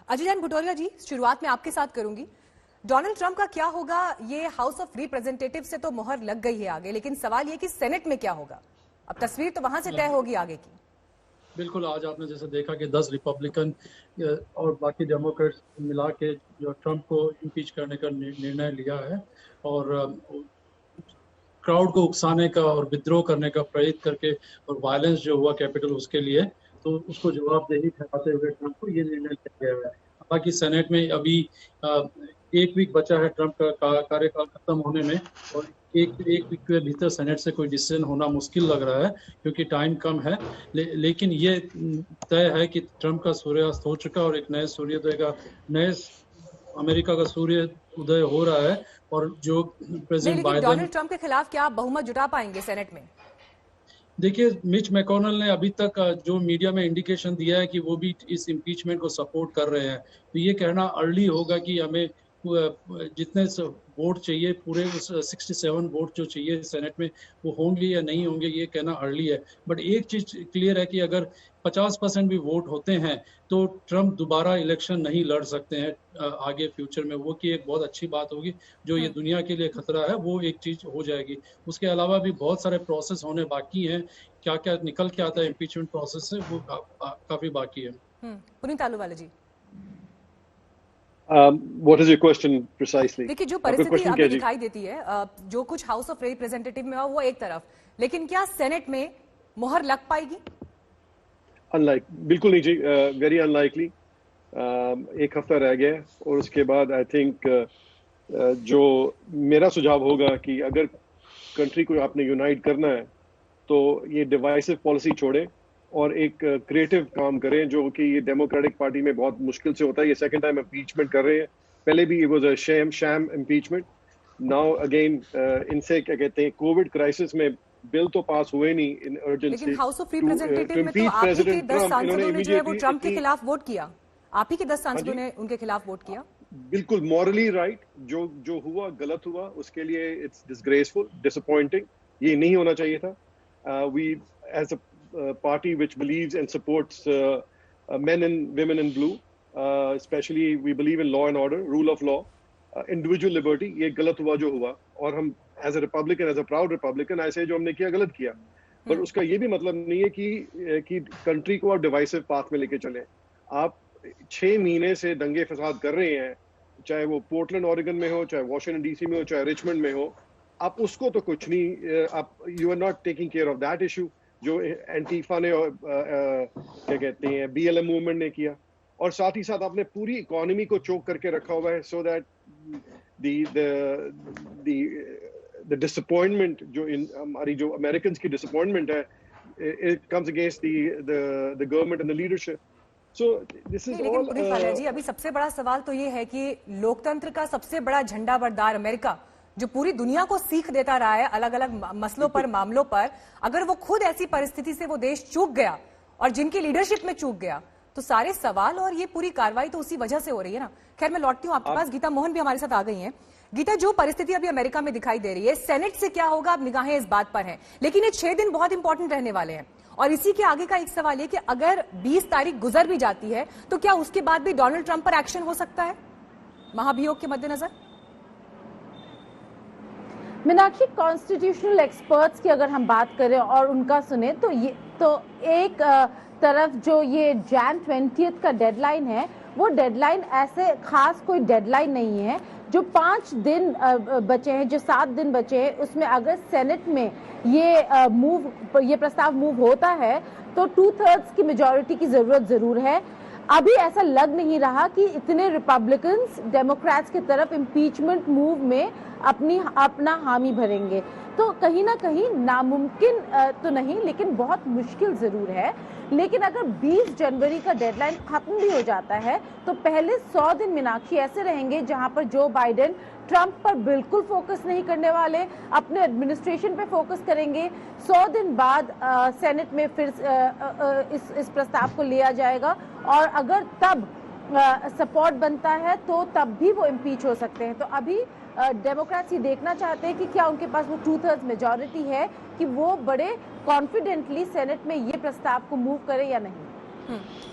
अजय जैन भुटोरिया जी, शुरुआत में आपके साथ करूंगी। डोनाल्ड ट्रंप का क्या होगा, ये हाउस ऑफ रिप्रेजेंटेटिव से तो मोहर लग गई है आगे, लेकिन सवाल ये कि सेनेट में क्या होगा। अब तस्वीर तो वहां से तय होगी आगे की। बिल्कुल, आज आपने जैसे देखा कि 10 रिपब्लिकन और बाकी डेमोक्रेट्स मिला के जो ट्रंप को इम्पीच करने का निर्णय लिया है और क्राउड को उकसाने का और विद्रोह करने का प्रयत्न करके और वायलेंस जो हुआ कैपिटल उसके लिए, तो उसको जवाबदेही ठहराते हुए ट्रंप को ये निर्णय लिया गया है। हालांकि सेनेट में अभी एक वीक बचा है ट्रंप का कार्यकाल खत्म होने में, और एक वीक के भीतर सेनेट से कोई डिसीजन होना मुश्किल लग रहा है क्योंकि टाइम कम है। लेकिन ये तय है कि ट्रंप का सूर्यास्त हो चुका और एक नए सूर्योदय का, नए अमेरिका का सूर्य उदय हो रहा है। और जो प्रेसिडेंट बाइडेन, डोनाल्ड ट्रंप के खिलाफ क्या बहुमत जुटा पाएंगे सेनेट में? देखिए, मिच मैकोनल ने अभी तक जो मीडिया में इंडिकेशन दिया है कि वो भी इस इम्पीचमेंट को सपोर्ट कर रहे हैं, तो ये कहना अर्ली होगा कि हमें जितने वोट चाहिए, पूरे 67 वोट जो चाहिए सेनेट में, वो होंगे या नहीं होंगे, ये कहना अर्ली है। बट एक चीज क्लियर है कि अगर 50% भी वोट होते हैं तो ट्रंप दोबारा इलेक्शन नहीं लड़ सकते हैं आगे फ्यूचर में। वो की एक बहुत अच्छी बात होगी, जो ये दुनिया के लिए खतरा है वो एक चीज हो जाएगी। उसके अलावा भी बहुत सारे प्रोसेस होने बाकी हैं, क्या क्या निकल के आता है इम्पीचमेंट प्रोसेस से, वो काफी बाकी है। पुनीत आलूवाला जी, What is your question precisely? देखिए, जो परिस्थिति अभी दिखाई देती है, जो कुछ हाउस ऑफ रिप्रेजेंटेटिव में वो एक तरफ, लेकिन क्या सेनेट में मोहर लग पाएगी? बिल्कुल नहीं जी, वेरी अनलाइकली। एक हफ्ता रह गया और उसके बाद आई थिंक जो मेरा सुझाव होगा कि अगर कंट्री को आपने यूनाइट करना है तो ये डिवाइसिव पॉलिसी छोड़े और एक क्रिएटिव काम करें, जो कि ये डेमोक्रेटिक पार्टी में बहुत मुश्किल से होता है। ये सेकंड टाइम इम्पीचमेंट कर रहे हैं, पहले भी it was a sham impeachment. Now again इनसे क्या कहते हैं, कोविड क्राइसिस में बिल तो पास हुए नहीं इन अर्जेंसी, लेकिन हाउस ऑफ रिप्रेजेंटेटिव में तो आप ही के 10 सांसदों ने जो है वो ट्रंप के खिलाफ वोट किया। आप ही के 10 सांसदों ने उनके खिलाफ वोट किया। बिल्कुल मॉरली राइट, जो हुआ गलत हुआ, उसके लिए इट्स डिसग्रेसफुल, डिसअपॉइंटिंग, ये नहीं होना चाहिए था। We as a party which believes and supports men and women in blue, especially we believe in law and order, rule of law, individual liberty। ये गलत हुआ जो हुआ, और हम as a Republican, as a proud Republican, ऐसे जो हमने किया गलत किया, पर उसका ये भी मतलब नहीं है कि कंट्री को आप डिवाइसिव पाथ में लेके चले। आप 6 महीने से दंगे फसाद कर रहे हैं, चाहे वो पोर्टलैंड ऑरिगन में हो, चाहे वॉशिंगटन डीसी में हो, चाहे रिचमंड में हो, आप उसको तो कुछ नहीं, आप you are not taking care of that issue जो एंटीफा ने और क्या कहते हैं BLM मूवमेंट ने किया। और साथ ही साथ आपने पूरी इकोनॉमी को चोक करके रखा हुआ है, सो दैट द डिसअपॉइंटमेंट जो हमारी जो अमेरिकन की डिसअपॉइंटमेंट है, it comes against the government and the leadership. So this is all. जी, अभी सबसे बड़ा सवाल तो ये है कि लोकतंत्र का सबसे बड़ा झंडा बरदार अमेरिका, जो पूरी दुनिया को सीख देता रहा है अलग अलग मसलों पर, मामलों पर, अगर वो खुद ऐसी परिस्थिति से वो देश चूक गया और जिनकी लीडरशिप में चूक गया, तो सारे सवाल और ये पूरी कार्रवाई तो उसी वजह से हो रही है ना। खैर, मैं लौटती हूँ आपके पास। गीता मोहन भी हमारे साथ आ गई हैं। गीता, जो परिस्थिति अभी अमेरिका में दिखाई दे रही है, सेनेट से क्या होगा, अब निगाहें इस बात पर हैं, लेकिन ये 6 दिन बहुत इंपॉर्टेंट रहने वाले हैं। और इसी के आगे का एक सवाल है कि अगर 20 तारीख गुजर भी जाती है तो क्या उसके बाद भी डोनाल्ड ट्रंप पर एक्शन हो सकता है महाभियोग के मद्देनजर? मीनाक्षी, कॉन्स्टिट्यूशनल एक्सपर्ट्स की अगर हम बात करें और उनका सुने तो ये तो एक तरफ जो ये Jan 20 का डेडलाइन है, वो डेडलाइन ऐसे खास कोई डेडलाइन नहीं है। जो 5 दिन बचे हैं, जो 7 दिन बचे हैं, उसमें अगर सेनेट में ये प्रस्ताव मूव होता है तो 2/3 की मेजॉरिटी की जरूरत जरूर है। अभी ऐसा लग नहीं रहा कि इतने रिपब्लिकन्स डेमोक्रेट्स की तरफ इम्पीचमेंट मूव में अपना हामी भरेंगे, तो कहीं ना कहीं नामुमकिन तो नहीं, लेकिन बहुत मुश्किल जरूर है। लेकिन अगर 20 जनवरी का डेडलाइन खत्म भी हो जाता है तो पहले 100 दिन मीनाक्षी ऐसे रहेंगे जहां पर जो बाइडेन ट्रंप पर बिल्कुल फोकस नहीं करने वाले, अपने एडमिनिस्ट्रेशन पे फोकस करेंगे। 100 दिन बाद सेनेट में फिर इस प्रस्ताव को लिया जाएगा, और अगर तब सपोर्ट बनता है तो तब भी वो इम्पीच हो सकते हैं। तो अभी डेमोक्रेट्स ये देखना चाहते हैं कि क्या उनके पास वो 2/3 मेजॉरिटी है कि वो बड़े कॉन्फिडेंटली सेनेट में ये प्रस्ताव को मूव करें या नहीं।